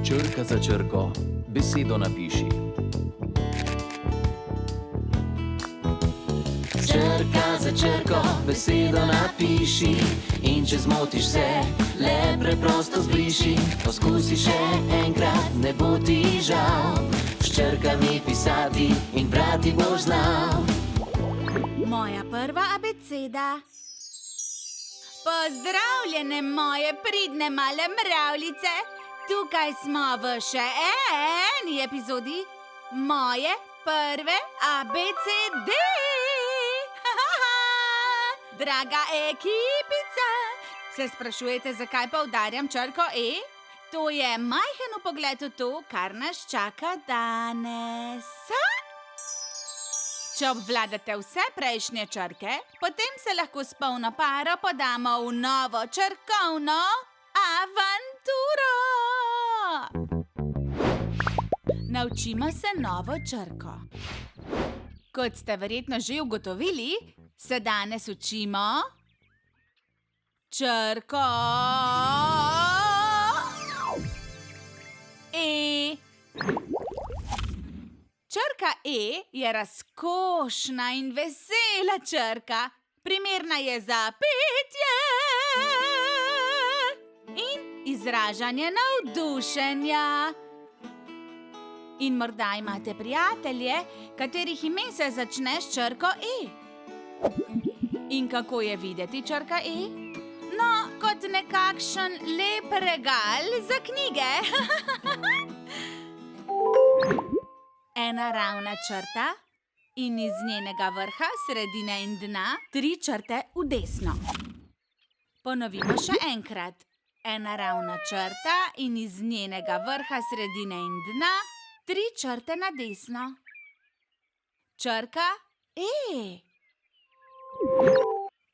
Črka za črko, besedo napiši. Črka za črko, besedo napiši. In če zmotiš se, le preprosto zbriši. Poskusi še enkrat, ne bo ti žal. S črkami pisati in brati boš znal. Moja prva abeceda. Pozdravljene, moje pridne male mravljice. Tukaj smo v še eni epizodi moje prve ABCD. Draga ekipica, se sprašujete, zakaj poudarjam črko E? To je majhen vpogled v to, kar nas čaka danes. Če obvladate vse prejšnje črke, potem se lahko s polno paro podamo v novo črkovno avanturo. Naučimo se novo črko. Kot ste verjetno že ugotovili, se danes učimo črko E. Črka E je razkošna in vesela črka. Primerna je za petje in izražanje navdušenja. In morda imate prijatelje, katerih ime se začne s črko E. In kako je videti črka E? No, kot nekakšen lep regal za knjige. Ena ravna črta in iz njenega vrha, sredine in dna 3 črte v desno. Ponovimo še enkrat. Ena ravna črta in iz njenega vrha, sredine in dna 3 črte na desno. Črka E.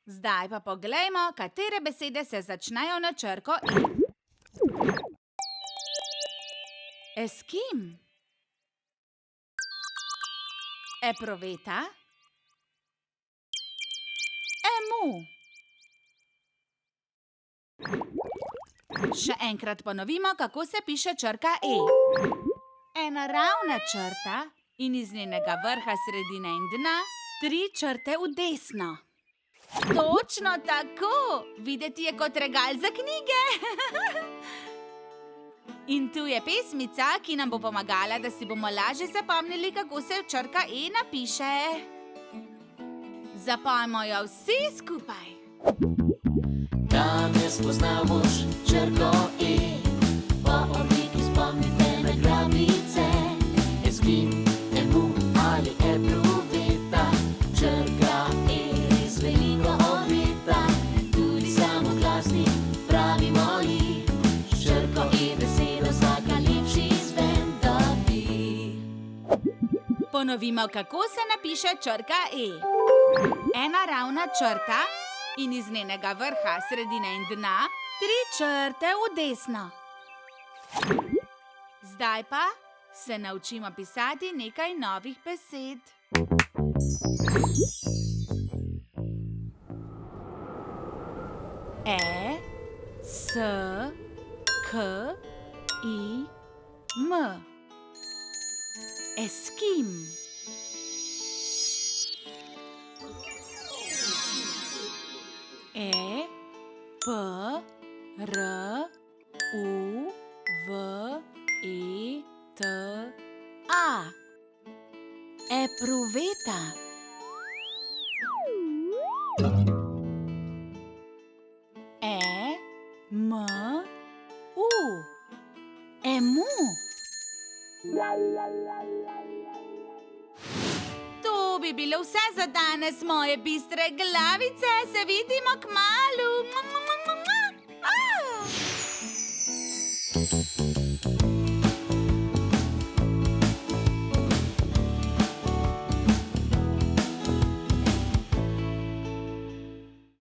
Zdaj pa poglejmo, katere besede se začnejo na črko E. Eskim. Epruveta. Emu. Še enkrat ponovimo, kako se piše črka E. Ena ravna črta in iz njenega vrha, sredine in dna 3 črte v desno. Točno tako! Videti je kot regal za knjige. In tu je pesmica, ki nam bo pomagala, da si bomo lažje zapomnili, kako se črka E napiše. Zapojmo jo vsi skupaj. Danes spoznal boš črko E. Po obliki spomnite na grabice. Eskim, emu ali epruveta. Črka E res veliko obeta. Tudi samoglasni pravimo ji. S črko E besedo vsaka lepši izven dobi. Ponovimo, kako se napiše črka E. Ena ravna črta in iz njenega vrha, sredine in dna 3 črte v desno. Zdaj pa se naučimo pisati nekaj novih besed. E, S, K, I, M. Eskim. E, P, R, U, V, E, T, A. Epruveta. E, M, U. Emu. To bi bilo vse za danes, moje bistre glavice. Se vidimo kmalu.